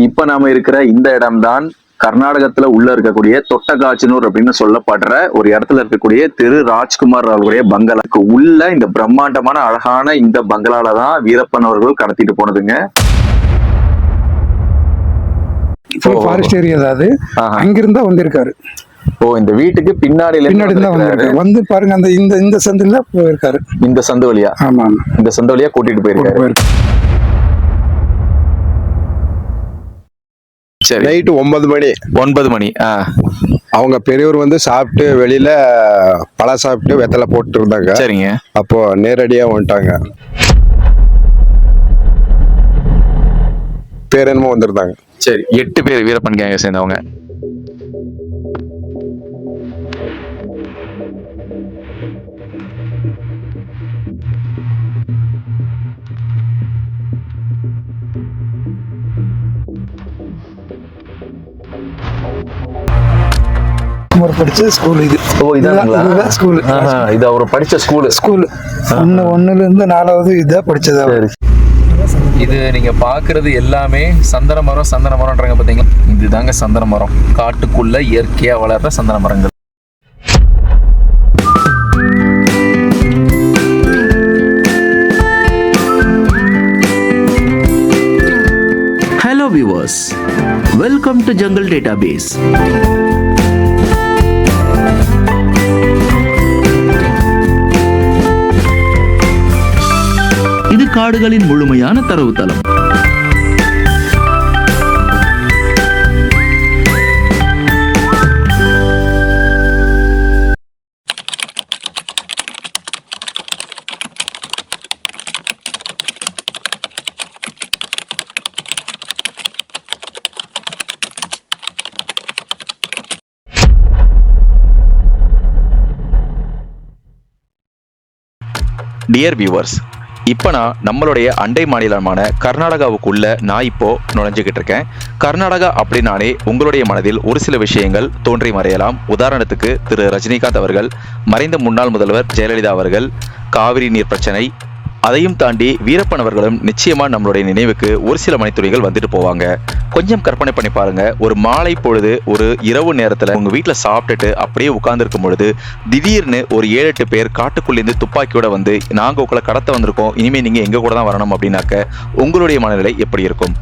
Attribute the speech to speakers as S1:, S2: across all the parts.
S1: இப்ப நாம இருக்கிற இந்த இடம்தான் கர்நாடகத்துல உள்ள இருக்கக்கூடிய தொட்டகாச்சனூர் அப்படின்னு சொல்லப்படுற ஒரு இடத்துல இருக்கக்கூடிய திரு ராஜ்குமார் அவர்களுடைய பங்களாக்கு உள்ள இந்த பிரம்மாண்டமான அழகான இந்த பங்களால தான் வீரப்பன் அவர்கள் கடத்திட்டு போனதுங்க.
S2: ஃபாரஸ்ட் ஏரியா அதாவது அங்கிருந்தா வந்திருக்காரு.
S1: ஓ, இந்த வீட்டுக்கு பின்னாடி
S2: தான் வந்திருக்காரு. வந்து பாருங்க, அந்த இந்த சந்துல போயிருக்காரு.
S1: இந்த சந்து வழியா? ஆமா, இந்த சந்து வழியா கூட்டிட்டு போயிருக்காரு. சரி,
S3: நைட்டு 9 மணி. அவங்க பெரியவர் வந்து சாப்பிட்டு வெளியில பழம் சாப்பிட்டு வெத்தலை போட்டு இருந்தாங்க.
S1: சரிங்க.
S3: அப்போ நேரடியா வந்துட்டாங்க. பேர் என்னமோ வந்திருந்தாங்க.
S1: சரி, 8 பேர் வீரப்பன் கேங்க சேர்ந்தவங்க.
S2: படிச்ச ஸ்கூல் இது.
S1: ஓ, இதாங்களா
S2: ஸ்கூல்?
S1: இது அவர் படிச்ச ஸ்கூல்.
S2: 1ல இருந்து 4வது இதான் படிச்சது.
S1: இது நீங்க பாக்குறது எல்லாமே சந்தன மரம்ன்றாங்க பாத்தீங்களா? இதுதாங்க சந்தன மரம். காட்டுக்குள்ள இயற்கையா வளர்ற சந்தன மரங்கள்.
S4: Hello viewers, welcome to Jungle Database. இது காடுகளின் முழுமையான தரவுத்தளம்.
S1: டியர் வியூவர்ஸ், இப்போ நான் நம்மளுடைய அண்டை மாநிலமான கர்நாடகாவுக்குள்ள நான் இப்போ நுழைஞ்சுக்கிட்டு இருக்கேன். கர்நாடகா அப்படின்னாலே உங்களுடைய மனதில் ஒரு சில விஷயங்கள் தோன்றி மறையலாம். உதாரணத்துக்கு திரு ரஜினிகாந்த் அவர்கள், மறைந்த முன்னாள் முதல்வர் ஜெயலலிதா அவர்கள், காவிரி நீர் பிரச்சனை, அதையும் தாண்டி வீரப்பன் அவர்களும் நிச்சயமா நம்மளுடைய நினைவுக்கு ஒரு சில மணித்துளிகள் வந்துட்டு போவாங்க. கொஞ்சம் கற்பனை பண்ணி பாருங்க, ஒரு மாலை பொழுது ஒரு இரவு நேரத்துல உங்க வீட்டுல சாப்பிட்டுட்டு அப்படியே உட்கார்ந்து இருக்கும் பொழுது திடீர்னு ஒரு 7-8 பேர் காட்டுக்குள்ளேருந்து துப்பாக்கியோட வந்து நாங்க உங்களை கடத்த வந்திருக்கோம், இனிமே நீங்க எங்க கூட தான் வரணும் அப்படின்னாக்க உங்களுடைய மனநிலை எப்படி இருக்கும்?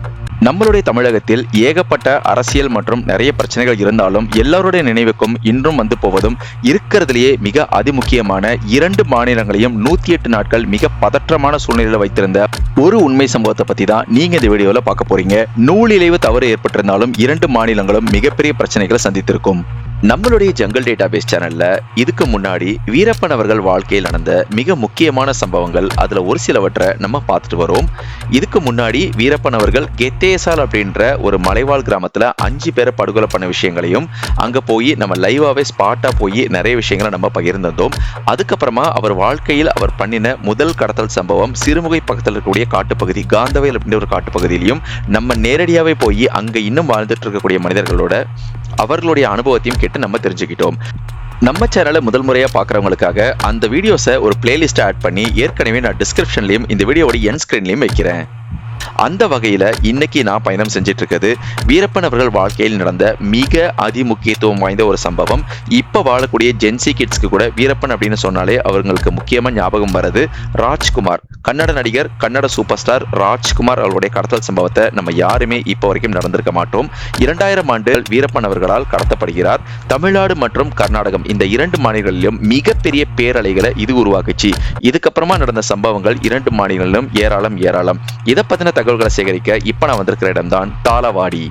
S1: நம்மளுடைய தமிழகத்தில் ஏகப்பட்ட அரசியல் மற்றும் நிறைய பிரச்சனைகள் இருந்தாலும் எல்லாருடைய நினைவுக்கும் இன்றும் வந்து போவதும் இருக்கிறதுலேயே மிக அதிமுக்கியமான 2 மாநிலங்களையும் 108 நாட்கள் மிக பதற்றமான சூழ்நிலையில் வைத்திருந்த ஒரு உண்மை சம்பவத்தை பத்தி தான் நீங்க இந்த வீடியோல பார்க்க போறீங்க. நூலிழைவு தவறு ஏற்பட்டிருந்தாலும் 2 மாநிலங்களும் மிகப்பெரிய பிரச்சனைகளை சந்தித்திருக்கும். நம்மளுடைய ஜங்கல் டேட்டாபேஸ் சேனல்ல இதுக்கு முன்னாடி வீரப்பன் அவர்கள் வாழ்க்கையில் நடந்த மிக முக்கியமான சம்பவங்கள், அதுல ஒரு சிலவற்றை நம்ம பார்த்துட்டு வரோம். இதுக்கு முன்னாடி வீரப்பன் அவர்கள் கெத்தேசால் அப்படின்ற ஒரு மலைவாழ் கிராமத்துல 5 பேரை படுகொலை பண்ண விஷயங்களையும் அங்க போய் நம்ம லைவாவே ஸ்பாட்டா போய் நிறைய விஷயங்களை நம்ம பகிர்ந்தோம். அதுக்கப்புறமா அவர் வாழ்க்கையில் அவர் பண்ணின முதல் கடத்தல் சம்பவம் சிறுமுகை பக்கத்தில் இருக்கக்கூடிய காட்டுப்பகுதி காந்தவேல் அப்படின்ற ஒரு காட்டுப்பகுதியிலையும் நம்ம நேரடியாவே போய் அங்க இன்னும் வாழ்ந்துட்டு இருக்கக்கூடிய மனிதர்களோட அவர்களுடைய அனுபவத்தையும் கேட்டு நம்ம தெரிஞ்சுக்கிட்டோம். நம்ம சேனலை முதல் முறையா பாக்குறவங்களுக்காக அந்த வீடியோஸை ஒரு பிளேலிஸ்ட் ஆட் பண்ணி ஏற்கனவே நான் டிஸ்கிரிப்ஷன்லயும் இந்த வீடியோவோட என் ஸ்கிரீன்லயும் வைக்கிறேன். அந்த வகையில இன்னைக்கு நான் பயணம் செஞ்சிட்டு இருக்கிறது வீரப்பன் அவர்கள் வாழ்க்கையில் நடந்த மிக அதிமுக்கியத்துவம் வாய்ந்த ஒரு சம்பவம். இப்ப வாழக்கூடிய ஜென்சி கிட்ஸ்க்கு கூட வீரப்பன் அப்படின்னு சொன்னாலே அவங்களுக்கு முக்கியமா ஞாபகம் வருது ராஜ்குமார். கன்னட நடிகர், கன்னட சூப்பர் ஸ்டார் ராஜ்குமார் அவருடைய கடத்தல் சம்பவத்தை நம்ம யாருமே இப்போ வரைக்கும் நடந்திருக்க மாட்டோம். 2000 ஆண்டு வீரப்பன் அவர்களால் கடத்தப்படுகிறார். தமிழ்நாடு மற்றும் கர்நாடகம் இந்த 2 மாநிலங்களிலும் மிகப்பெரிய பேரலைகளை இது உருவாக்குச்சு. இதுக்கப்புறமா நடந்த சம்பவங்கள் 2 மாநிலங்களிலும் ஏராளம். இதை பத்தின தகவல்களை சேகரிக்க இப்ப நான் வந்திருக்கிற இடம்தான் தாளவாடி.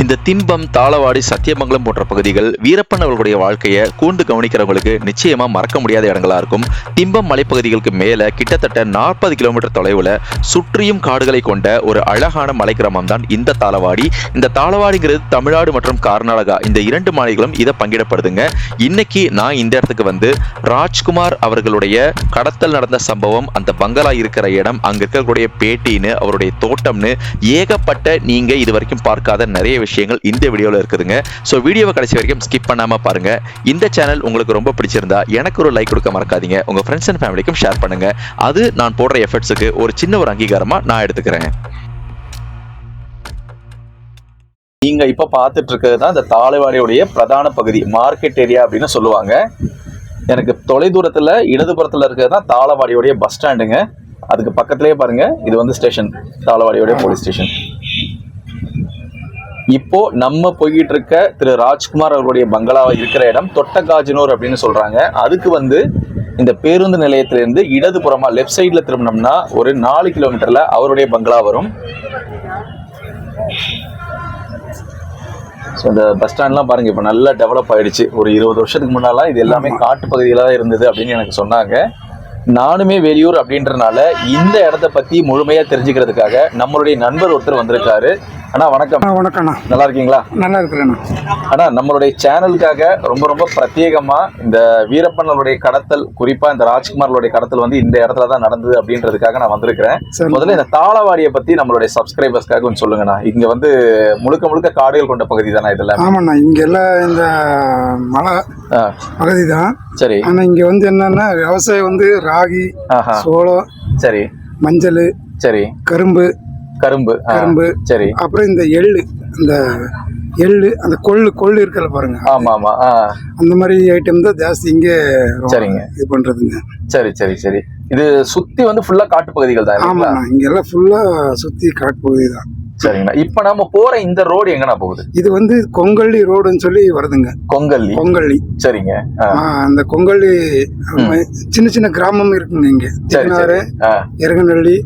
S1: இந்த திம்பம், தாளவாடி, சத்தியமங்கலம் போன்ற பகுதிகள் வீரப்பன் அவர்களுடைய வாழ்க்கையை கூர்ந்து கவனிக்கிறவங்களுக்கு நிச்சயமா மறக்க முடியாத இடங்களா இருக்கும். திம்பம் மலைப்பகுதிகளுக்கு மேல கிட்டத்தட்ட 40 கிலோமீட்டர் தொலைவுல சுற்றியும் காடுகளை கொண்ட ஒரு அழகான மலை கிராமம் தான் இந்த தாளவாடி. இந்த தாளவாடிங்கிறது தமிழ்நாடு மற்றும் கர்நாடகா இந்த 2 மாநிலங்களும் இதை பங்கிடப்படுதுங்க. இன்னைக்கு நான் இந்த இடத்துக்கு வந்து ராஜ்குமார் அவர்களுடைய கடத்தல் நடந்த சம்பவம், அந்த பங்களா இருக்கிற இடம், அங்க இருக்கக்கூடிய பேட்டின்னு அவருடைய தோட்டம்னு ஏகப்பட்ட நீங்க இது வரைக்கும் பார்க்காத நிறைய விஷயங்கள் இந்த வீடியோவில் இருக்குதுங்க. ஸோ வீடியோவை கடைசி வரைக்கும் ஸ்கிப் பண்ணாமல் பாருங்க. இந்த சேனல் உங்களுக்கு ரொம்ப பிடிச்சிருந்தா எனக்கு ஒரு லைக் கொடுக்க மறக்காதீங்க. உங்கள் ஃப்ரெண்ட்ஸ் அண்ட் ஃபேமிலிக்கும் ஷேர் பண்ணுங்க. அது நான் போடுற எஃபர்ட்ஸுக்கு ஒரு சின்ன ஒரு அங்கீகாரமாக நான் எடுத்துக்கிறேன். நீங்க இப்ப பார்த்துட்டு இருக்கிறது தான் இந்த தாளவாடியுடைய பிரதான பகுதி, மார்க்கெட் ஏரியா அப்படின்னு சொல்லுவாங்க. எனக்கு தொலைதூரத்துல இடதுபுறத்துல இருக்கிறது தான் தாளவாடியுடைய பஸ் ஸ்டாண்டுங்க. அதுக்கு பக்கத்திலேயே பாருங்க, இது வந்து ஸ்டேஷன், தாளவாடியுடைய போலீஸ் ஸ்டேஷன். இப்போ நம்ம போய்கிட்டு இருக்க திரு ராஜ்குமார் அவர்களுடைய பங்களாவா இருக்கிற இடம் தொட்டகாஜனூர் அப்படின்னு சொல்றாங்க. அதுக்கு வந்து இந்த பேருந்து நிலையத்திலிருந்து இடதுபுறமா லெஃப்ட் சைட்ல திரும்பினோம்னா ஒரு 4 கிலோமீட்டர்ல அவருடைய பங்களா வரும். ஸோ இந்த பஸ் ஸ்டாண்ட்லாம் பாருங்க, இப்போ நல்லா டெவலப் ஆயிடுச்சு. ஒரு 20 வருஷத்துக்கு முன்னாலாம் இது எல்லாமே காட்டு பகுதியில தான் இருந்தது அப்படின்னு எனக்கு சொன்னாங்க. நானுமே வெளியூர் அப்படின்றனால இந்த இடத்த பத்தி முழுமையா தெரிஞ்சுக்கிறதுக்காக நம்மளுடைய நண்பர் ஒருத்தர் வந்திருக்காரு. அண்ணா வணக்கம்.
S2: வணக்கம்ண்ணா.
S1: நல்லா இருக்கீங்களா?
S2: நல்லா இருக்கிறேண்ணா.
S1: ஆனா நம்மளுடைய சேனலுக்காக ரொம்ப ரொம்ப பிரத்யேகமா இந்த வீரப்பனுடைய கடத்தல், குறிப்பா இந்த ராஜ்குமார்களுடைய கடத்தல் வந்து இந்த இடத்துல தான் நடந்தது அப்படின்றதுக்காக நான் வந்திருக்கிறேன். முதல்ல இந்த தாளவாடியை பத்தி நம்மளுடைய சப்ஸ்கிரைபர்ஸ்க்காக கொஞ்சம் சொல்லுங்கண்ணா. இங்க வந்து முழுக்க முழுக்க காடுகள் கொண்ட பகுதி தானே இதெல்லாம்?
S2: ஆமாண்ணா, இங்க எல்லாம் இந்த மலை பகுதி தான்.
S1: சரி.
S2: ஆனா இங்க வந்து என்னன்னா விவசாயம் வந்து ராகி, சோளம், சரி, மஞ்சள், சரி, கரும்பு, கரும்பு, சரி, அப்புறம் இந்த எள்ளு, அந்த கொள்ளு இருக்கல பாருங்க.
S1: ஆமா ஆமா.
S2: அந்த மாதிரி ஐட்டம் தான் ஜாஸ்தி இங்கே. சரிங்க, இது பண்றதுங்க.
S1: சரி சரி சரி. இது சுத்தி வந்து ஃபுல்லா காட்டு பகுதிகள் தான்.
S2: ஆமா, இங்க எல்லாம் ஃபுல்லா சுத்தி காட்டு பகுதி தான்.
S1: சரிங்கண்ணா. இப்ப நம்ம போற இந்த ரோடு எங்கண்ணா போகுது?
S2: இது வந்து கொங்கல்லி ரோடுன்னு சொல்லி வருதுங்க. கொங்கல்லி. சரிங்க. அந்த கொங்கல்லி சின்ன சின்ன கிராமம் இருக்குங்க இங்க. தினாறு, எரகநல்லி,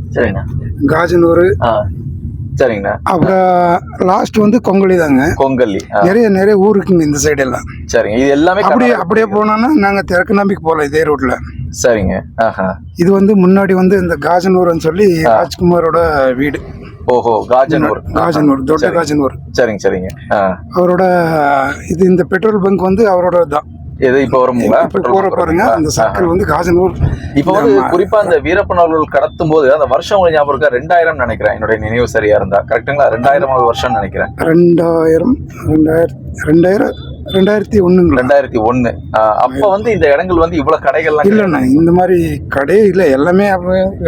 S2: காஜனூர், சரிங்கண்ணா. அப்புறம் லாஸ்ட் வந்து கொங்கலி தாங்க. கொங்கல்லி நிறைய ஊர் இருக்குங்க இந்த சைடு எல்லாம். சரிங்க. இது எல்லாமே அப்படியே போனோம்னா நாங்க தெற்கு நம்பிக்கை போகலாம் இதே ரோட்ல. சரிங்க. இது வந்து முன்னாடி வந்து இந்த காஜனூர்னு சொல்லி ராஜ்குமாரோட வீடு. ஓஹோ, காஜனூர், தொட்ட காஜனூர். சரிங்க சரிங்க. அவரோட இது இந்த பெட்ரோல் பங்க் வந்து அவரோட தான். எது இப்ப வருங்களா? போற பாருங்க, அந்த சர்க்கிள் வந்து காஜனூர். இப்ப வந்து குறிப்பா அந்த வீரப்பன் அவர்கள் கடத்தும் போது அந்த வருஷம் உங்களுக்கு ஞாபகம் இருக்கா? 2000 நினைக்கிறேன், என்னுடைய நினைவு சரியா இருந்தா. கரெக்டுங்களா? 2000 வருஷம் நினைக்கிறேன். 2001. அப்ப வந்து இந்த இடங்கள் வந்து இவ்வளவு கடைகள்லாம் இல்லைண்ணா. இந்த மாதிரி கடையே இல்ல, எல்லாமே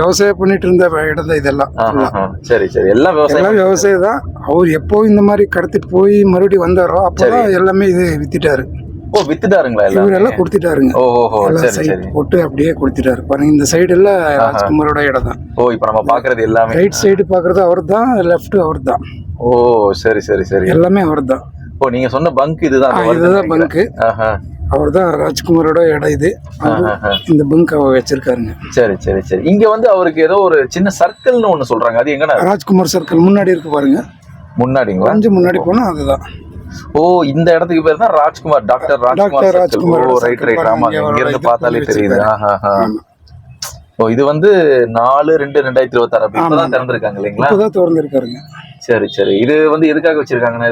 S2: விவசாயம் பண்ணிட்டு இருந்த இடம் தான் இதெல்லாம். சரி சரி. எல்லாம் விவசாயம் தான். அவர் எப்போ இந்த மாதிரி கடத்திட்டு போய் மறுபடியும் வந்தாரோ அப்பதான் எல்லாமே இது வித்துட்டாரு. ஓ, வித்துட்டாருங்களா? இவரெல்லாம் கொடுத்துட்டாருங்க. ஓஹோ, சரி சரி. போட்டு அப்படியே கொடுத்துட்டாரு பாருங்க. இந்த சைடு எல்லாம் ராஜ்குமாரோட இடம் தான். ஓ, இப்ப நம்ம பாக்குறது எல்லாமே ரைட் சைடு பாக்குறது அவர் தான், லெஃப்ட் அவர் தான். ஓ, சரி சரி சரி. எல்லாமே அவர் தான். ஓ, நீங்க சொன்ன பங்க் இதுதான்? இதுதான் பங்க். அவர் தான் ராஜ்குமாரோட இடம் இது. இந்த பங்க் அவர் வச்சிருக்காருங்க. சரி சரி சரி. இங்க வந்து அவருக்கு ஏதோ ஒரு சின்ன சர்க்கிள்னு ஒண்ணு சொல்றாங்க, அது எங்கடா? ராஜ்குமார் சர்க்கிள் முன்னாடி இருக்கு பாருங்க. முன்னாடிங்களா? கொஞ்சம் முன்னாடி போனா அதுதான். ஓ, இந்த இடத்துக்கு பேர் தான் ராஜ்குமார், டாக்டர் ராஜ்குமார். ஓ, ரைட் ரைட். ஆமா, இங்க இருந்து பார்த்தாலே தெரியுது. ஓ, இது வந்து 4/2/2026 இப்பதான் திறந்திருக்காங்க இல்லைங்களா? இப்பதான் திறந்திருக்காருங்க. சரி சரி. இது வந்து எதுக்காக வச்சிருக்காங்கன்னா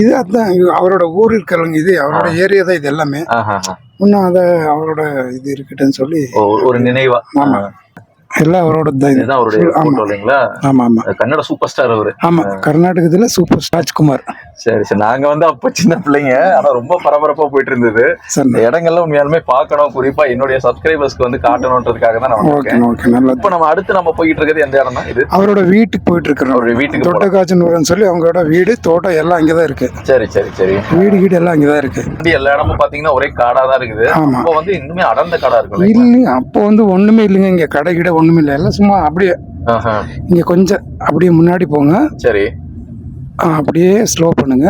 S2: இது அதான் அவரோட ஊர் இருக்காருங்க. இது அவரோட ஏரியா தான் இது எல்லாமே. இன்னும் அத அவரோட இது இருக்கட்டும்னு சொல்லி ஒரு நினைவா. ஆமா, எல்லாம் அவரோட தான். இதுதான் அவருடைய போட்டோ இல்லைங்களா? ஆமா ஆமா. கன்னட சூப்பர் ஸ்டார் அவரு. ஆமா, கர்நாடகத்துல சூப்பர் ஸ்டார் ராஜ்குமார். சரி சரி. நாங்க வந்து அப்ப சின்ன பிள்ளைங்க, ஆனா ரொம்ப பரபரப்பா போயிட்டு இருந்தது. இந்த இடங்கள்லாம் உண்மையாலுமே பார்க்கணும், குறிப்பா என்னுடைய சப்ஸ்கிரைபர்ஸ்க்கு வந்து காட்டணும்ன்றதுக்காக தான் நான் வந்திருக்கேன். இப்ப நம்ம அடுத்து நம்ம போயிட்டு இருக்கிறது எந்த இடம் தான்? இது அவரோட வீட்டுக்கு போயிட்டு இருக்கிறோம். அவருடைய வீட்டுக்கு தொட்டகாஜனூர்னு சொல்லி அவங்களோட வீடு, தோட்டம் எல்லாம் அங்கதான் இருக்கு. சரி சரி சரி. வீடு எல்லாம் அங்கதான் இருக்கு. எல்லா இடமும் பாத்தீங்கன்னா ஒரே காடா தான் இருக்குது. அப்போ வந்து இன்னுமே அடர்ந்த காடா இருக்கும் இல்லைங்க? அப்போ வந்து ஒண்ணுமே இல்லைங்க இங்க, கடை கிட ஒண்ணுமே இல்லை, எல்லாம் சும்மா அப்படியே. இங்க கொஞ்சம் அப்படியே முன்னாடி போங்க. சரி. அப்படியே ஸ்லோ பண்ணுங்க.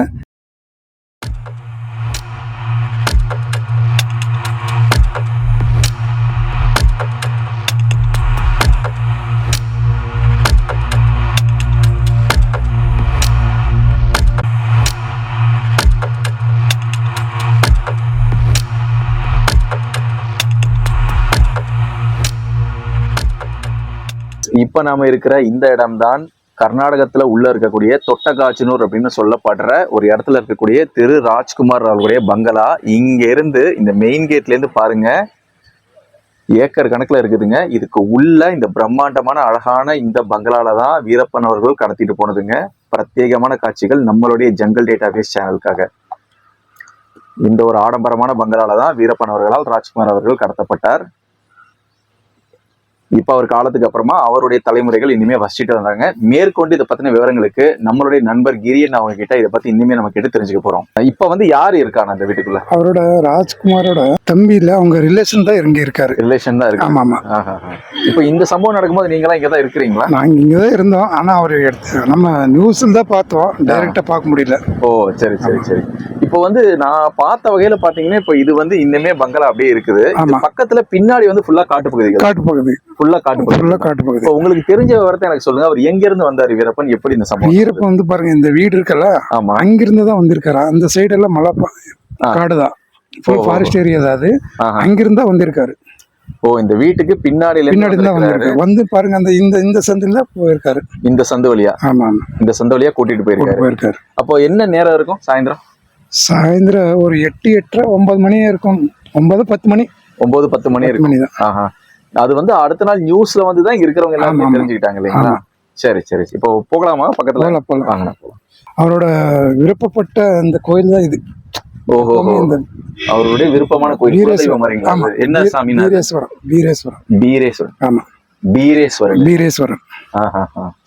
S2: இப்ப நாம இருக்கிற இந்த இடம்தான் கர்நாடகத்துல உள்ள இருக்கக்கூடிய தொட்டகாஜனூர் அப்படின்னு சொல்லப்படுற ஒரு இடத்துல இருக்கக்கூடிய திரு ராஜ்குமார் அவர்களுடைய பங்களா. இங்க இருந்து இந்த மெயின் கேட்ல இருந்து பாருங்க, ஏக்கர் கணக்குல இருக்குதுங்க. இதுக்கு உள்ள இந்த பிரம்மாண்டமான அழகான இந்த பங்களால தான் வீரப்பன் அவர்கள் கடத்திட்டு போனதுங்க.
S1: பிரத்யேகமான காட்சிகள் நம்மளுடைய ஜங்கல் டேட்டாபேஸ் சேனலுக்காக. இந்த ஒரு ஆடம்பரமான பங்களால தான் வீரப்பன் அவர்களால் ராஜ்குமார் அவர்கள் கடத்தப்பட்டார். இப்ப அவர் காலத்துக்கு அப்புறமா அவருடைய தலைமுறைகள் இனிமே வசிச்சுட்டு வந்தாங்க. மேற்கொண்டு இதை பத்தின விவரங்களுக்கு நம்மளுடைய நண்பர் கிரியன் அவங்க கிட்ட இதை பத்தி இனிமே நம்ம கேட்டு தெரிஞ்சுக்க போறோம். இப்ப வந்து யாரு இருக்காங்க அந்த வீட்டுக்குள்ள?
S2: அவரோட ராஜ்குமாரோட தம்பியில அவங்க ரிலேஷன் தான் இங்க இருக்காரு.
S1: ரிலேஷன் தான் இருக்கு.
S2: ஆமா ஆமா.
S1: இப்ப இந்த சம்பவம் நடக்கும்போது நீங்களாம் இங்கதான் இருக்கிறீங்களா?
S2: நாங்க இங்கதான் இருந்தோம். ஆனா அவரு நம்ம நியூஸ்ல தான் பார்த்தோம், டைரக்டா பார்க்க முடியல.
S1: ஓ சரி சரி சரி. இப்போ வந்து நான் பார்த்த வகையில பாத்தீங்கன்னா இப்போ இது வந்து இன்னுமே பங்களா அப்படியே இருக்குது. பக்கத்துல பின்னாடி வந்து ஃபுல்லா காட்டுப்பகுதி ஃபுல்லா காட்டுப்பகுதி. இப்போ உங்களுக்கு தெரிஞ்ச விவரத்தை எனக்கு சொல்லுங்க. அவர் எங்க இருந்து வந்தாரு வீரப்பன்? எப்படி இந்த சம்பவம்?
S2: வீரப்பன் வந்து பாருங்க, இந்த வீடு இருக்கல,
S1: ஆமா,
S2: அங்கிருந்து தான் வந்திருக்காரு. அந்த சைடு எல்லாம் மலை காடுதான், ஃபாரஸ்ட் ஏரியா தான் அது. அங்கிருந்தா வந்திருக்காரு.
S1: ஓ, இந்த வீட்டுக்கு பின்னாடி
S2: தான் வந்திருக்காரு. வந்து பாருங்க, அந்த இந்த சந்தில போயிருக்காரு.
S1: இந்த சந்து வழியா? ஆமா, இந்த சந்து வழியா கூட்டிட்டு போயிருக்காரு. அப்போ என்ன நேரம் இருக்கும்? சாயந்தரம்
S2: ஒரு 8, 8:30, 9 மணி இருக்கும். 9, 10 மணி.
S1: 9, 10 மணி இருக்கும். அது வந்து அடுத்த நாள் நியூஸ்ல வந்து தான் இருக்கிறவங்க எல்லாமே தெரிஞ்சுக்கிட்டாங்க இல்லைங்களா? சரி சரி. இப்போ போகலாமா? பக்கத்துல போகலாம்.
S2: அவரோட விருப்பப்பட்ட அந்த கோயில் தான் இது.
S1: ஓஹோ, அவருடைய விருப்பமான கோயில். என்ன சாமி? பீரேஸ்வரன். ஆமா, பீரேஸ்வரன்.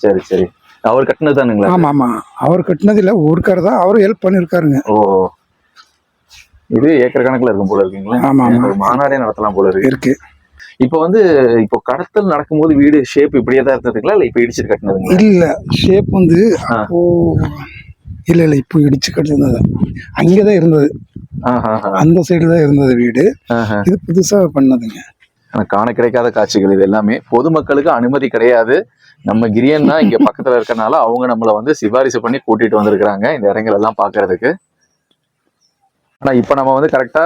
S1: சரி சரி. அவர் கட்டினது தானுங்களா?
S2: ஆமா ஆமா, அவர் கட்டினது இல்ல, ஊருக்கார தான். அவரும் ஹெல்ப் பண்ணிருக்காருங்க.
S1: ஓ, இது ஏக்கர் கணக்குல இருக்கும் போல இருக்குங்களா? ஆமா, மாநாடே நடத்தலாம் போல இருக்கு. இப்ப வந்து இப்போ கடத்தல் நடக்கும்போது வீடு ஷேப் இப்படியே தான் இருந்ததுங்களா, இல்ல இப்ப இடிச்சு கட்டினதுங்களா?
S2: இல்ல, ஷேப் வந்து இல்ல இப்போ இடிச்சு கட்டினது அங்கதான் இருந்தது. அந்த சைடு தான் இருந்தது வீடு. இது புதுசா பண்ணதுங்க.
S1: காண கிடைக்காத காட்சிகள் இது எல்லாமே. பொதுமக்களுக்கு அனுமதி கிடையாது. நம்ம கிரியன் தான் இங்க பக்கத்துல இருக்கனால அவங்க நம்மள வந்து சிபாரிசு பண்ணி கூட்டிட்டு வந்திருக்கிறாங்க இந்த இடங்கள் எல்லாம் பாக்குறதுக்கு. ஆனா இப்ப நம்ம வந்து கரெக்டா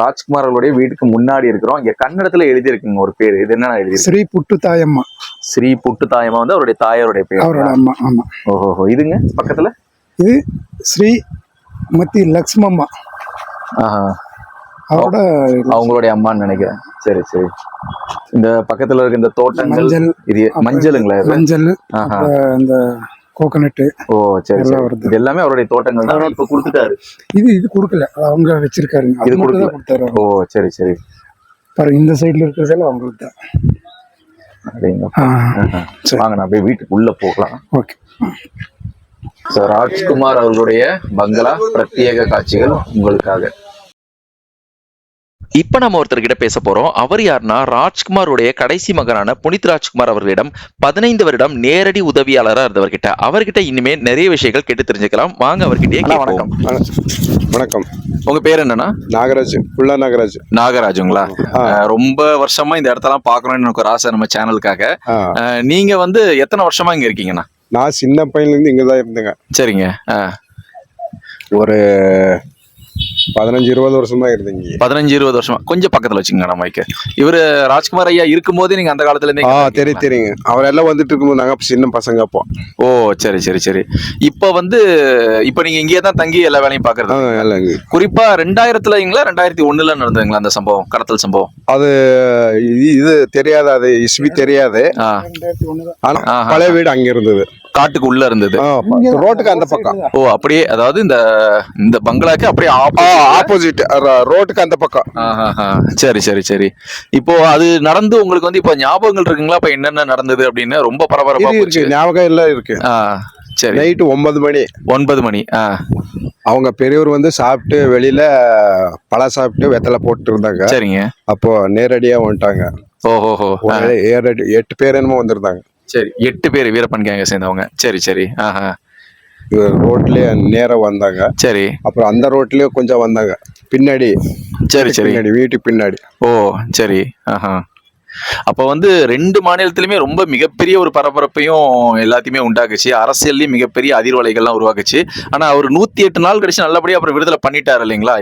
S1: ராஜ்குமார் அவர்களுடைய வீட்டுக்கு முன்னாடி இருக்கிறோம். இங்க கன்னடத்துல எழுதி இருக்குங்க ஒரு பேரு. இது என்ன எழுதி?
S2: ஸ்ரீ புட்டுத்தாயம்மா.
S1: ஸ்ரீ புட்டுத்தாயம்மா வந்து அவருடைய தாயாருடைய பேர்.
S2: அவரோட அம்மா. ஆமா.
S1: ஓஹோ. இதுங்க பக்கத்துல?
S2: இது ஸ்ரீ மத்தி லக்ஷ்மம்மா.
S1: அவங்களுடைய அம்மான்னு நினைக்கிறேன். சரி சரி. இந்த பக்கத்துல இருக்க இந்த தோட்டங்கள், இது மஞ்சளுங்களா?
S2: மஞ்சள், இந்த கோகனட்.
S1: ஓ சரி சரி. இது எல்லாமே அவருடைய தோட்டங்கள் தான். இப்ப கொடுத்துட்டாரு.
S2: இது கொடுக்கல, அவங்க வச்சிருக்காருங்க.
S1: இது கொடுத்தாரு. ஓ சரி சரி.
S2: பாருங்க, இந்த சைடுல இருக்கிறதெல்லாம் அவங்களுக்கு தான்.
S1: வாங்க, நான் போய் வீட்டுக்கு உள்ள போகலாம்.
S2: ஓகே.
S1: ராஜ்குமார் அவர்களுடைய பங்களா பிரத்யேக காட்சிகள் உங்களுக்காக. இப்ப நம்ம ஒருத்தர்கிட்ட பேச போறோம். அவர் யாருன்னா ராஜ்குமாருடைய கடைசி மகனான புனித் ராஜ்குமார் அவர்களிடம் 15 வருடம் நேரடி உதவியாளராக இருந்தவர்கிட்ட. அவர்கிட்ட இனிமே நிறைய விஷயங்கள் கேட்டு தெரிஞ்சுக்கலாம். வாங்க அவர்கிட்டயே கேட்போம்.
S3: வணக்கம்.
S1: உங்க பேர் என்னன்னா?
S3: நாகராஜ். புல்லா நாகராஜ்.
S1: நாகராஜுங்களா? ரொம்ப வருஷமா இந்த இடத்தெல்லாம் பாக்கணும்னு எனக்கு ஒரு ஆசை நம்ம சேனலுக்காக. நீங்க வந்து எத்தனை வருஷமா இங்க இருக்கீங்கண்ணா?
S3: நான் சின்ன பையன்ல இருந்து இங்கதான் இருந்தேங்க.
S1: சரிங்க.
S3: ஒரு 15-20 வருஷமா இருந்தீங்க.
S1: 15-20 வருஷமா. கொஞ்சம் பக்கத்துல வச்சுங்க நம்ம மைக்க. இவரு ராஜ்குமார் ஐயா இருக்கும் போதே நீங்க அந்த காலத்துல இருந்தே?
S3: தெரியுங்க. அவர் எல்லாம் வந்துட்டு இருக்கும்போது நாங்க சின்ன பசங்க அப்போ.
S1: ஓ சரி சரி சரி. இப்ப வந்து இப்ப நீங்க இங்கேயே தான் தங்கி எல்லா வேலையும் பாக்குறது? குறிப்பா 2000ங்களா 2001ல நடந்ததுங்களா அந்த சம்பவம், கடத்தல் சம்பவம்?
S3: அது இது தெரியாது, அது இஸ்வி தெரியாது. பழைய வீடு அங்க இருந்தது,
S1: காட்டுக்கு உள்ள இருந்தது,
S3: ரோட்டுக்கு அந்த பக்கம்.
S1: ஓ அப்படியே, அதாவது இந்த பங்களாக்கு அப்படியே
S3: ஆப்போசிட் ரோட்டுக்கு அந்த பக்கம்.
S1: சரி சரி சரி. இப்போ அது நடந்து உங்களுக்கு வந்து இப்ப ஞாபகங்கள் இருக்குங்களா? இப்ப என்னென்ன நடந்தது அப்படின்னு ரொம்ப பரபரப்பா
S3: இருக்கு. ஞாபகம் எல்லாம் இருக்கு.
S1: சரி.
S3: நைட்டு 9 மணி. அவங்க பெரியவர் வந்து சாப்பிட்டு வெளியில பழம் சாப்பிட்டு வெத்தலை போட்டு இருந்தாங்க.
S1: சரிங்க.
S3: அப்போ நேரடியா வந்துட்டாங்க.
S1: ஓஹோ.
S3: 8 பேர் என்னமோ வந்திருந்தாங்க.
S1: சரி, 8 பேர் வீரப்பன் கேங்க சேர்ந்தவங்க. சரி சரி.
S3: ரோட்லயே நேரம் வந்தாங்க.
S1: சரி.
S3: அப்புறம் அந்த ரோட்லயே கொஞ்சம் வந்தாங்க பின்னாடி.
S1: சரி சரி.
S3: வீட்டுக்கு பின்னாடி.
S1: ஓ சரி. அப்ப வந்து 2 மாநிலத்திலுமே ரொம்ப மிகப்பெரிய ஒரு பரபரப்பையும் எல்லாத்தையுமே உண்டாக்குச்சு. அரசியல்லையும் மிகப்பெரிய அதிர்வலைகள்லாம் உருவாக்குச்சு. ஆனா அவர் 108 நாள் கழிச்சு நல்லபடியா அப்புறம் விடுதலை பண்ணிட்டாரு இல்லைங்களா?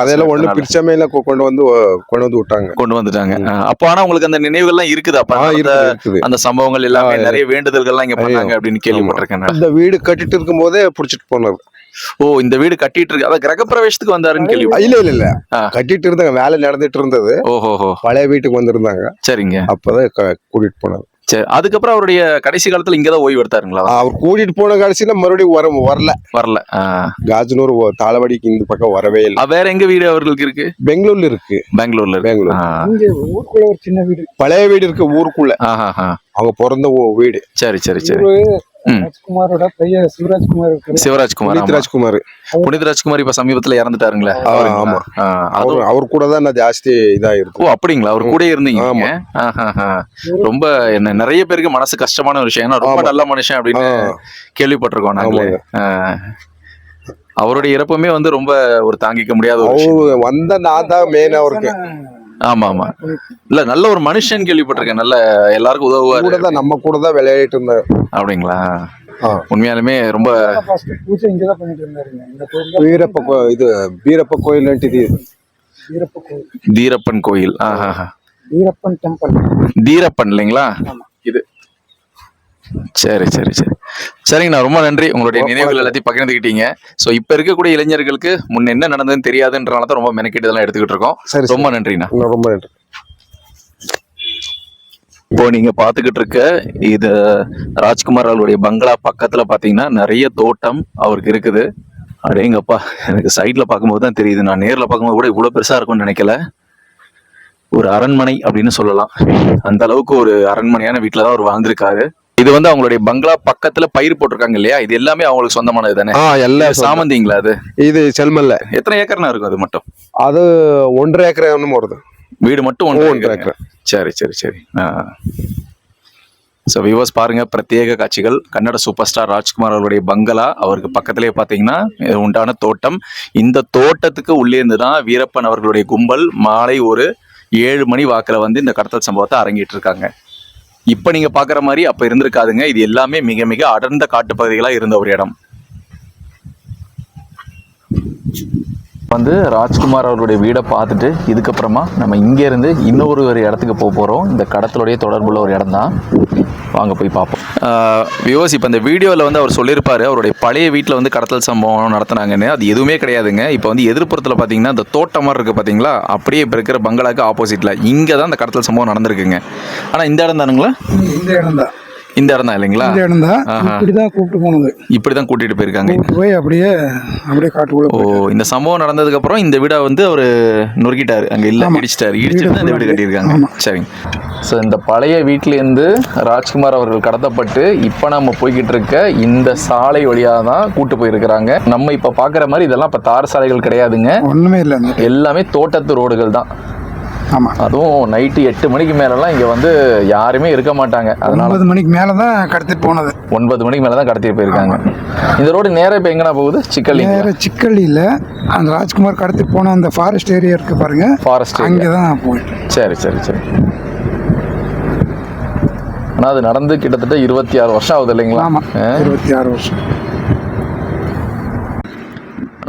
S3: அதெல்லாம் ஒண்ணு பிரிச்சமே இல்ல, கொண்டு வந்துட்டாங்க.
S1: அப்போ ஆனா உங்களுக்கு அந்த நினைவுகள்லாம் இருக்குது. அப்ப அந்த சம்பவங்கள் எல்லாமே நிறைய வேண்டுதல்கள்லாம் இங்க பண்ணாங்க அப்படின்னு கேள்விப்பட்டிருக்கேன்.
S3: இந்த வீடு கட்டிட்டு இருக்கும் போதே புடிச்சிட்டு போனாரு.
S1: ஓ, இந்த வீடு கட்டிட்டு இருக்கு, அதான் கிரகப்பிரவேசத்துக்கு வந்தாருன்னு கேள்வி.
S3: இல்ல கட்டிட்டு இருந்தாங்க, வேலை நடந்துட்டு இருந்தது.
S1: ஓஹோ.
S3: பழைய வீட்டுக்கு வந்திருந்தாங்க.
S1: சரிங்க.
S3: அப்பதான் கூட்டிட்டு போனாரு.
S1: சரி, அதுக்கப்புறம் அவருடைய கடைசி காலத்துல இங்கதான் ஓய்வு எடுத்தாருங்களா?
S3: அவர் கூட்டிட்டு போன கடைசியில மறுபடியும் வரல.
S1: வரல.
S3: காஜனூர் தாளவாடிக்கு இந்த பக்கம் வரவே இல்லை.
S1: வேற எங்க வீடு அவர்களுக்கு இருக்கு?
S3: பெங்களூர்ல இருக்கு.
S1: பெங்களூர்ல.
S2: இங்க ஊருக்குள்ள ஒரு சின்ன வீடு,
S3: பழைய வீடு இருக்கு ஊருக்குள்ள. அவங்க பிறந்த வீடு.
S1: சரி சரி சரி.
S2: ராஜ்குமாரோட பையன் சிவராஜ்குமார் இருக்காரு.
S1: சிவராஜ்குமார்,
S3: ராஜ்குமார்.
S1: புனித் ராஜ்குமார் இப்ப சமீபத்துல இறந்துட்டாருங்களே.
S3: ஆமா, அவர் கூட தான் நான் ஜாஸ்தி இதா இருக்கு.
S1: ஓ அப்படிங்களா? அவர் கூட இருந்தீங்க. ரொம்ப என்ன நிறைய பேருக்கு மனசு கஷ்டமான ஒரு விஷயம். ஏன்னா ரொம்ப நல்ல மனுஷன் அப்படின்னு கேள்விப்பட்டிருக்கோம் நாங்களே. அவருடைய இறப்புமே வந்து ரொம்ப ஒரு தாங்கிக்க முடியாத ஒரு
S3: விஷயம். வந்த நான் தான் மெயின் அவருக்கு.
S1: ஆமா ஆமா. இல்ல நல்ல ஒரு மனுஷன் கேள்விப்பட்டிருக்கேன். நல்ல எல்லாருக்கும் உதவுவாரு.
S3: நம்ம கூட தான் விளையாடிட்டு இருந்தாரு.
S1: அப்படிங்களா? உண்மையாலுமே ரொம்ப
S2: பூஜை இங்கதான் பண்ணிட்டு இருந்தாருங்க. இந்த கோயில்
S3: வீரப்ப கோயில்.
S1: தீரப்பன் கோயில்.
S2: வீரப்பன் டெம்பிள்.
S1: தீரப்பன் இல்லைங்களா இது? சரி சரி சரி. சரிங்கண்ணா, ரொம்ப நன்றி. உங்களுடைய நினைவுகள் எல்லாத்தையும் பகிர்ந்துக்கிட்டீங்க. ஸோ இப்போ இருக்கக்கூடிய இளைஞர்களுக்கு முன்ன என்ன நடந்ததுன்னு தெரியாதுன்றனால தான் ரொம்ப மெனக்கெட்டு இதெல்லாம் எடுத்துக்கிட்டு இருக்கோம். ரொம்ப நன்றிண்ணா. ரொம்ப நன்றி. இப்போ நீங்க பாத்துக்கிட்டு இருக்க இது ராஜ்குமார் அவருடைய பங்களா பக்கத்துல பாத்தீங்கன்னா நிறைய தோட்டம் அவருக்கு இருக்குது. அடேங்கப்பா, எனக்கு சைட்ல பார்க்கும்போது தான் தெரியுது. நான் நேர்ல பார்க்கும்போது கூட இவ்வளவு பெருசா இருக்கும்னு நினைக்கல. ஒரு அரண்மனை அப்படின்னு சொல்லலாம். அந்த அளவுக்கு ஒரு அரண்மனையான வீட்டுல தான் அவர் வாழ்ந்திருக்காரு. இது வந்து அவங்களுடைய பங்களா பக்கத்துல பயிர் போட்டிருக்காங்க இல்லையா? இது எல்லாமே அவங்களுக்கு சொந்தமானது தானே?
S3: எல்லாம்
S1: சாமந்திங்களா? அது இது
S3: செல்மல்ல.
S1: எத்தனை ஏக்கர்னா இருக்கும் அது மட்டும்?
S3: அது 1.5 ஏக்கர் வருது. வீடு மட்டும் 1.5 ஏக்கர்.
S1: சரி சரி சரி. ஸோ வியூவர்ஸ் பாருங்க, பிரத்யேக காட்சிகள். கன்னட சூப்பர் ஸ்டார் ராஜ்குமார் அவருடைய பங்களா, அவருக்கு பக்கத்திலே பார்த்தீங்கன்னா உண்டான தோட்டம். இந்த தோட்டத்துக்கு உள்ளே இருந்து தான் வீரப்பன் அவர்களுடைய கும்பல் மாலை ஒரு 7 மணி வாக்கில் வந்து இந்த கடத்தல் சம்பவத்தை அரங்கிட்டு இருக்காங்க. இப்போ நீங்க பார்க்குற மாதிரி அப்போ இருந்திருக்காதுங்க. இது எல்லாமே மிக மிக அடர்ந்த காட்டுப்பகுதிகளாக இருந்த ஒரு இடம். வந்து ராஜ்குமார் அவருடைய வீடை பார்த்துட்டு இதுக்கப்புறமா நம்ம இங்கேருந்து இன்னொரு இடத்துக்கு போக போகிறோம். இந்த கடத்தலுடைய தொடர்புள்ள ஒரு இடம் தான். வாங்க போய் பார்ப்போம். வியூவர்ஸ், இப்போ இந்த வீடியோவில் வந்து அவர் சொல்லியிருப்பாரு அவருடைய பழைய வீட்டில் வந்து கடத்தல் சம்பவம் நடத்தினாங்கன்னு. அது எதுவுமே கிடையாதுங்க. இப்போ வந்து எதிர்ப்புறத்தில் பார்த்தீங்கன்னா இந்த தோட்டம் மாதிரி இருக்குது பார்த்தீங்களா? அப்படியே இப்போ இருக்கிற பங்களாக்கு ஆப்போசிட்டில் இங்கே தான் இந்த கடத்தல் சம்பவம் நடந்திருக்குங்க. ஆனால் இந்த இடம் தானுங்களா?
S2: இந்த இடம் தான்.
S1: இந்த இடம் தான் இல்லைங்களா?
S2: இந்த இடம் தான். இப்படிதான் கூப்பிட்டு போனது.
S1: இப்படிதான் கூட்டிட்டு போயிருக்காங்க.
S2: போய் அப்படியே காட்டுக்குள்ள.
S1: ஓ, இந்த சம்பவம் நடந்ததுக்கு அப்புறம் இந்த வீடை வந்து அவரு நொறுக்கிட்டாரு. அங்க இல்ல, இடிச்சிட்டாரு. இடிச்சுட்டு இந்த வீடு கட்டியிருக்காங்க. சரிங்க. ஸோ இந்த பழைய வீட்டிலேருந்து ராஜ்குமார் அவர்கள் கடத்தப்பட்டு இப்போ நம்ம போய்கிட்டு இருக்க இந்த சாலை வழியாக தான் கூட்டு போயிருக்கிறாங்க. நம்ம இப்போ பார்க்குற மாதிரி இதெல்லாம் இப்போ தார் சாலைகள் கிடையாதுங்க.
S2: ஒன்றுமே இல்லை,
S1: எல்லாமே தோட்டத்து ரோடுகள் தான்.
S2: ஆமாம்.
S1: அதுவும் நைட்டு 8 மணிக்கு மேலெல்லாம் இங்கே வந்து யாருமே இருக்க மாட்டாங்க. அதனால
S2: 9 மணிக்கு மேலே தான் கடத்திட்டு போனது.
S1: 9 மணிக்கு மேலே தான் கடத்திட்டு போயிருக்காங்க. இந்த ரோடு நேராக இப்போ எங்கன்னா போகுது? சிக்கல்லி.
S2: நேராக சிக்கல்லியில் அந்த ராஜ்குமார் கடத்திட்டு போன அந்த ஃபாரஸ்ட் ஏரியா இருக்கு பாருங்க.
S1: ஃபாரஸ்ட்
S2: அங்கே தான் போயிட்டு.
S1: சரி சரி சரி. ஆனால் அது நடந்து கிட்டத்தட்ட 26 வருஷம் ஆகுது இல்லைங்களா?
S2: ஆமாம், 26 வருஷம்.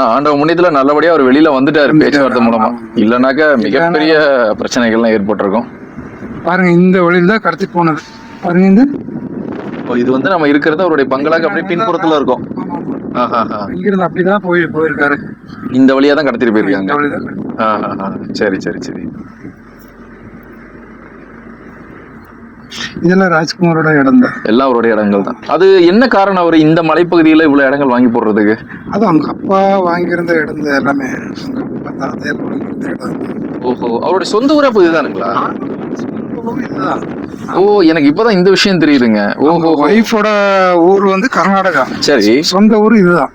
S1: ஆண்டவ முன்னியத்தில் நல்லபடியாக அவர் வெளியில வந்துட்டாரு பேச்சுவார்த்தை மூலமா. இல்லைனாக்கா மிகப்பெரிய பிரச்சனைகள்லாம் ஏற்பட்டிருக்கும்.
S2: பாருங்க, இந்த வழியில் தான் கடத்திட்டு போனது. பாருங்க, இந்த
S1: இது வந்து நம்ம இருக்கிறது அவருடைய பங்களாக்கு அப்படியே பின்புறத்துல இருக்கும்.
S2: இங்கிருந்து அப்படிதான் போயிருக்காரு.
S1: இந்த வழியா தான் கடத்திட்டு போயிருக்காங்க. சரி சரி சரி.
S2: இதெல்லாம் ராஜ்குமாரோட இடம் தான்.
S1: எல்லாம் அவருடைய இடங்கள் தான். அது என்ன காரணம் அவர் இந்த மலைப்பகுதியில இவ்வளவு இடங்கள் வாங்கி போடுறதுக்கு?
S2: அது அவங்க அப்பா வாங்கியிருந்த இடம் எல்லாமே.
S1: ஓஹோ, அவருடைய சொந்த ஊரா இதுதானுங்களா? ஓ, எனக்கு இப்பதான் இந்த விஷயம் தெரியுதுங்க. ஓஹோ,
S2: ஒய்ஃபோட ஊர் வந்து கர்நாடகா.
S1: சரி,
S2: சொந்த ஊர் இதுதான்.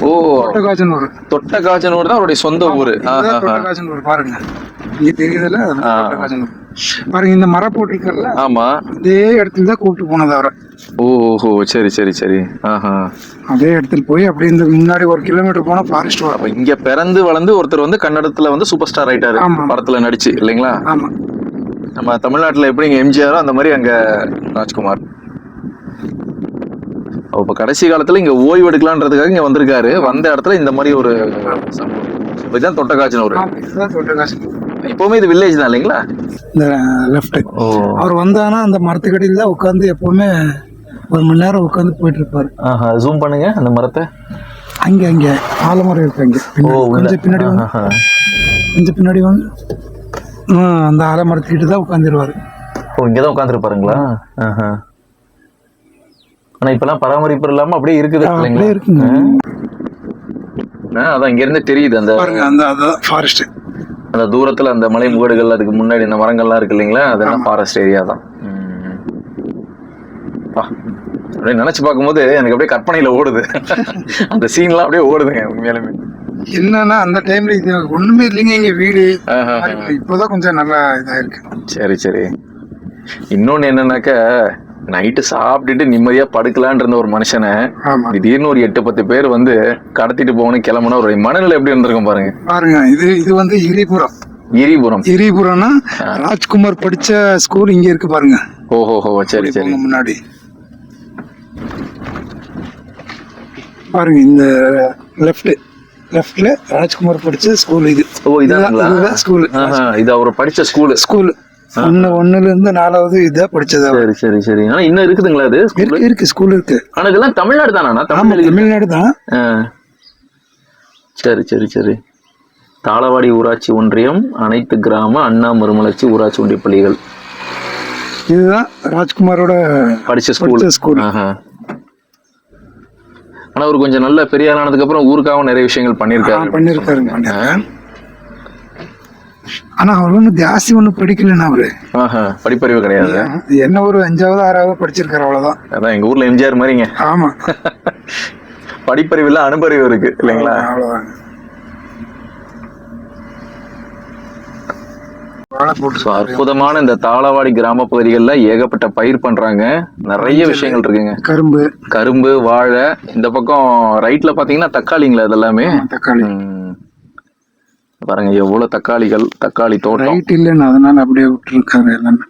S1: ஓ,
S2: தொட்டகாஜனூர்.
S1: தொட்டகாஜனூர் தான் அவருடைய சொந்த ஊரு.
S2: தொட்டகாஜனூர் பாருங்க, இங்க தெரியுதுல. பாருங்க, இந்த மரம் போட்டிருக்கல.
S1: ஆமா,
S2: அதே இடத்துல தான் கூப்பிட்டு போனது அவரை.
S1: ஓஹோ, சரி சரி சரி.
S2: அதே இடத்துல போய் அப்படியே இந்த முன்னாடி 1 கிலோமீட்டர் போனா ஃபாரஸ்ட் வரும்.
S1: அப்ப இங்க பிறந்து வளர்ந்து ஒருத்தர் வந்து கன்னடத்துல வந்து சூப்பர் ஸ்டார் ஆயிட்டாரு படத்துல நடிச்சு இல்லைங்களா?
S2: ஆமா.
S1: நம்ம தமிழ்நாட்டுல எப்படி இங்க எம்ஜிஆரோ அந்த மாதிரி அங்க ராஜ்குமார். இப்ப கடைசி காலத்துல இங்க ஓய்வு எடுக்கலான்றதுக்காக இங்க வந்திருக்காரு. வந்த இடத்துல இந்த மாதிரி ஒரு இதுதான் தொட்டகாஜனூர். எப்பவுமே இது வில்லேஜ் தான் இல்லைங்களா?
S2: இந்த லெஃப்ட் அவர் வந்தானா அந்த மரத்துக்கடியில் தான் உட்காந்து எப்பவுமே 1 மணி நேரம் உட்காந்து போயிட்டு இருப்பாரு.
S1: ஜூம் பண்ணுங்க அந்த மரத்தை.
S2: அங்கே ஆலமரம் இருக்கு. அங்கே கொஞ்சம் பின்னாடி வந்து அந்த ஆலமரத்துக்கிட்ட தான் உட்காந்துருவாரு.
S1: ஓ, இங்கதான் உட்காந்துருப்பாருங்களா? ஆனா இப்பெல்லாம் பராமரிப்பு இல்லாம அப்படியே இருக்குது
S2: அப்படியே இருக்குங்க.
S1: அதான் இங்க இருந்து தெரியுது அந்த
S2: பாருங்க அந்த ஃபாரஸ்ட்.
S1: அந்த தூரத்துல அந்த மலை முகடுகள், அதுக்கு முன்னாடி இந்த மரங்கள்லாம் இருக்கு இல்லைங்களா, அதெல்லாம் ஃபாரஸ்ட் ஏரியா தான். அப்படியே நினைச்சு பார்க்கும்போது எனக்கு அப்படியே கற்பனையில ஓடுது. அந்த சீன்லாம் அப்படியே ஓடுதுங்க உண்மையாலுமே.
S2: என்னன்னா அந்த டைம்ல இது ஒண்ணுமே இல்லைங்க இங்க வீடு. இப்போதான் கொஞ்சம் நல்லா இதா இருக்கு.
S1: சரி சரி. இன்னொன்னு என்னன்னாக்க, நைட்டு சாப்பிட்டுட்டு நிம்மதியா படுக்கலான் இருந்த ஒரு மனுஷனை திடீர்னு ஒரு 8-10 பேர் வந்து கடத்திட்டு போகணும் கிளம்புனா ஒரு மனநிலை எப்படி இருந்திருக்கும் பாருங்க.
S2: பாருங்க இது வந்து இரிபுரம். இரிபுரம்னா ராஜ்குமார் படிச்ச ஸ்கூல் இங்க இருக்கு பாருங்க.
S1: ஓஹோ, சரி சரி.
S2: முன்னாடி பாருங்க இந்த லெஃப்ட்ல ராஜ்குமார் படிச்ச ஸ்கூல் இது.
S1: ஓ, இதான் ஸ்கூல். இது அவர் படிச்ச ஸ்கூல்.
S2: 1ல இருந்து 4வது இதான் படிச்சது.
S1: சரி சரி சரி. ஆனா இன்னும் இருக்குதுங்களா அது?
S2: இருக்கு ஸ்கூல் இருக்கு.
S1: ஆனா இதெல்லாம் தமிழ்நாடு தானா?
S2: தமிழ்நாடு தான்.
S1: சரி சரி சரி. தாளவாடி ஊராட்சி ஒன்றியம் அனைத்து கிராம அண்ணா மறுமலர்ச்சி ஊராட்சி ஒன்றிய பள்ளிகள்.
S2: இதுதான் ராஜ்குமாரோட
S1: படிச்ச
S2: ஸ்கூல்.
S1: ஆனா அவர் கொஞ்சம் நல்ல பெரிய ஆனதுக்கு அப்புறம் ஊருக்காகவும் நிறைய விஷயங்கள் பண்ணிருக்காருங்க.
S2: ஆனா அவர் ஒன்னும் ஜாஸ்தி ஒன்னும் படிக்கலன்னா அவரு
S1: படிப்பறிவு கிடையாது.
S2: என்ன ஒரு 5வது 6வது படிச்சிருக்காரு, அவ்வளவுதான்.
S1: அதான் எங்க ஊர்ல எம்ஜிஆர் மாதிரிங்க.
S2: ஆமா.
S1: படிப்பறிவு இல்ல, அனுபறிவு இருக்கு இல்லைங்களா?
S2: அவ்வளவுதான்.
S1: அற்புதமான இந்த தாளவாடி கிராம பகுதிகள்ல ஏகப்பட்ட பயிர் பண்றாங்க. நிறைய விஷயங்கள் இருக்குங்க. கரும்பு, வாழை. இந்த பக்கம் ரைட்ல பாத்தீங்கன்னா தக்காளிங்களா இதெல்லாமே?
S2: தக்காளி
S1: பாருங்க எவ்வளவு தக்காளி தோட்டம்.
S2: ரைட் இல்லன்னு அதனால அப்படியே விட்டுருக்காங்க எல்லாமே.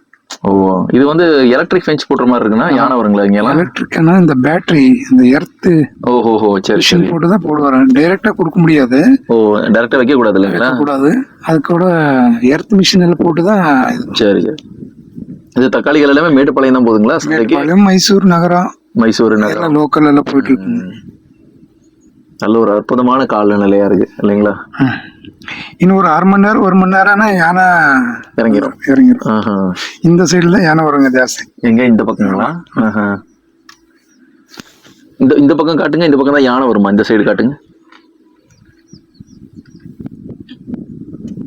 S1: ஓ, இது வந்து எலக்ட்ரிக் ஃபென்ஸ் போடுற மாதிரி இருக்குன்னா யானை வருங்களா இங்க எல்லாம்?
S2: எலக்ட்ரிக்னா இந்த பேட்டரி, இந்த எர்த்.
S1: ஓஹோ, சரி சரி.
S2: போட்டு தான் போடுவாரு. டைரக்டா கொடுக்க முடியாது.
S1: ஓ, டைரக்டா வைக்க கூடாது இல்லைங்களா?
S2: கூடாது. அது கூட எர்த் மிஷின் எல்லாம் போட்டு தான்.
S1: சரி சரி. இது தக்காளிகள் எல்லாமே மேட்டுப்பாளையம் தான் போகுதுங்களா?
S2: மைசூர் நகரம் லோக்கல் எல்லாம் போயிட்டு இருக்கு.
S1: நல்ல ஒரு அற்புதமான காலநிலையா இருக்கு இல்லைங்களா?
S2: இன்னும் ஒரு 1/2 மணி நேரம் 1 மணி நேரம்னா யானை இறங்கிரும். இந்த சைடுல யானை வருங்க ஜாஸ்தி.
S1: எங்க இந்த பக்கங்களா? இந்த பக்கம் காட்டுங்க. இந்த பக்கம் தான் யானை வருமா? இந்த சைடு காட்டுங்க.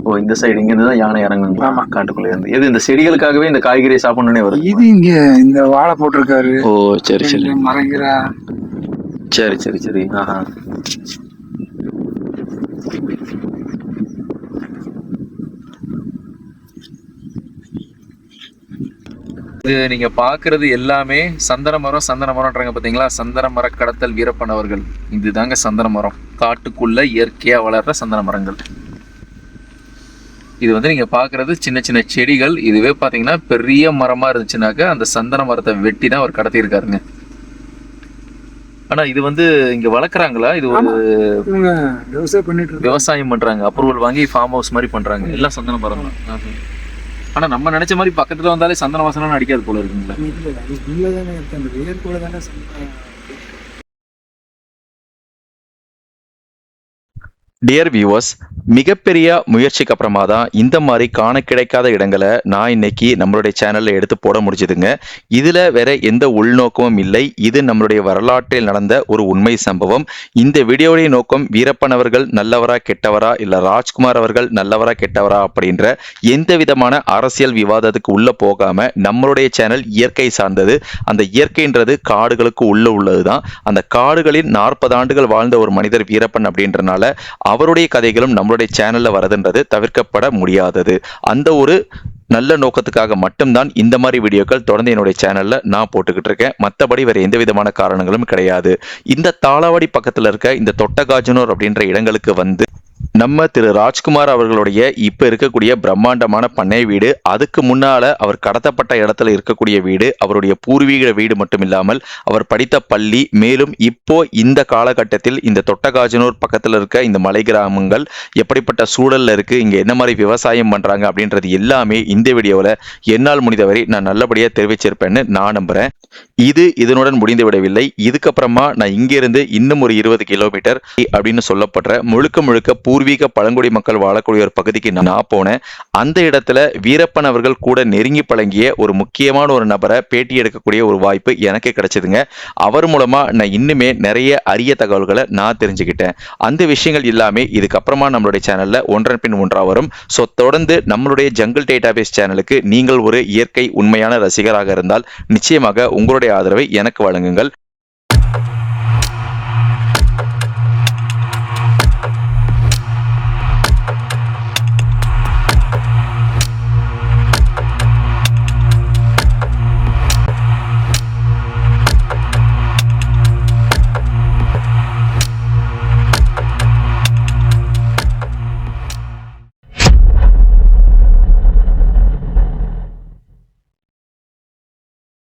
S1: ஓ, இந்த சைடு இங்க இருந்து தான் யானை இறங்குங்க காட்டுக்குள்ள இருந்து. எது இந்த செடிகளுக்காகவே இந்த காய்கறி சாப்பிடணும்னே வரும்.
S2: இது இங்க இந்த வாழை போட்டிருக்காரு.
S1: ஓ, சரி சரி.
S2: மரங்கிற.
S1: சரி சரி சரி. இது நீங்க பாக்குறது எல்லாமே சந்தன மரம்ன்றாங்க பாத்தீங்களா? சந்தன மர கடத்தல் வீரப்பன் அவர்கள். இதுதாங்க சந்தன மரம். காட்டுக்குள்ள இயற்கையா வளர்ற சந்தன மரங்கள். இது வந்து நீங்க பாக்குறது சின்ன சின்ன செடிகள். இதுவே பாத்தீங்கன்னா பெரிய மரமா இருந்துச்சுனாக்க அந்த சந்தன மரத்தை வெட்டி தான் அவர் கடத்தி இருக்காருங்க. ஆனா இது வந்து இங்க வளர்க்குறாங்களா? இது ஒரு விவசாயம் பண்றாங்க. அப்ரூவல் வாங்கி ஃபார்ம் ஹவுஸ் மாதிரி பண்றாங்க. எல்லாம் சந்தன மரம் தான். ஆனா நம்ம நினைச்ச மாதிரி பக்கத்துல வந்தாலே சந்தன வாசனை அடிக்காது போல இருக்குங்களா? டியர் வியூவர்ஸ், மிகப்பெரிய முயற்சிக்கு அப்புறமா தான் இந்த மாதிரி காண கிடைக்காத இடங்களை நான் இன்னைக்கு நம்மளுடைய சேனல்ல எடுத்து போட முடிஞ்சதுங்க. இதுல வேற எந்த உள்நோக்கமும் இல்லை. இது நம்மளுடைய வரலாற்றில் நடந்த ஒரு உண்மை சம்பவம். இந்த வீடியோடைய நோக்கம் வீரப்பன் அவர்கள் நல்லவரா கெட்டவரா, இல்ல ராஜ்குமார் அவர்கள் நல்லவரா கெட்டவரா அப்படின்ற எந்த விதமான அரசியல் விவாதத்துக்கு உள்ள போகாம நம்மளுடைய சேனல் இயற்கை சார்ந்தது. அந்த இயற்கைன்றது காடுகளுக்கு உள்ளதுதான். அந்த காடுகளில் 40 ஆண்டுகள் வாழ்ந்த ஒரு மனிதர் வீரப்பன் அப்படின்றனால அவருடைய கதைகளும் நம்மளுடைய சேனல்ல வரதுன்றது தவிர்க்கப்பட முடியாதது. அந்த ஒரு நல்ல நோக்கத்துக்காக மட்டும்தான் இந்த மாதிரி வீடியோக்கள் தொடர்ந்து என்னுடைய சேனல்ல நான் போட்டுக்கிட்டு இருக்கேன். மற்றபடி வேற எந்த விதமான காரணங்களும் கிடையாது. இந்த தாளவாடி பக்கத்துல இருக்க இந்த தொட்டகாஜனூர் அப்படின்ற இடங்களுக்கு வந்து நம்ம திரு ராஜ்குமார் அவர்களுடைய இப்ப இருக்கக்கூடிய பிரம்மாண்டமான பண்ணை வீடு, அதுக்கு முன்னால அவர் கடத்தப்பட்ட இடத்துல இருக்கக்கூடிய வீடு, அவருடைய பூர்வீக வீடு மட்டும் இல்லாமல் அவர் படித்த பள்ளி, மேலும் இப்போ இந்த காலகட்டத்தில் இந்த தொட்டகாஜனூர் பக்கத்துல இருக்க இந்த மலை கிராமங்கள் எப்படிப்பட்ட சூழல்ல இருக்கு, இங்க என்ன மாதிரி விவசாயம் பண்றாங்க அப்படின்றது எல்லாமே இந்த வீடியோவில் என்னால் முடிந்தவரை நான் நல்லபடியா தெரிவிச்சிருப்பேன்னு நான் நம்புறேன். இது இதனுடன் முடிந்து விடவில்லை. இதுக்கப்புறமா நான் இங்கிருந்து இன்னும் ஒரு 20 கிலோமீட்டர் அப்படின்னு சொல்லப்படுற முழுக்க பூர்வீக பழங்குடி மக்கள் வாழக்கூடிய ஒரு பகுதிக்கு நான் போனேன். அந்த இடத்துல வீரப்பன் அவர்கள் கூட நெருங்கி பழங்கிய ஒரு முக்கியமான ஒரு நபரை பேட்டி எடுக்கக்கூடிய ஒரு வாய்ப்பு எனக்கு கிடைச்சதுங்க. அவர் மூலமா நான் இன்னுமே நிறைய அரிய தகவல்களை நான் தெரிஞ்சுக்கிட்டேன். அந்த விஷயங்கள் எல்லாமே இதுக்கப்புறமா நம்மளுடைய சேனல்ல ஒன்றன் பின் ஒன்றா வரும். ஸோ தொடர்ந்து நம்மளுடைய ஜங்கிள் டேட்டாபேஸ் சேனலுக்கு நீங்கள் ஒரு இயற்கை உண்மையான ரசிகராக இருந்தால் நிச்சயமாக உங்களுடைய ஆதரவை எனக்கு வழங்குங்கள்.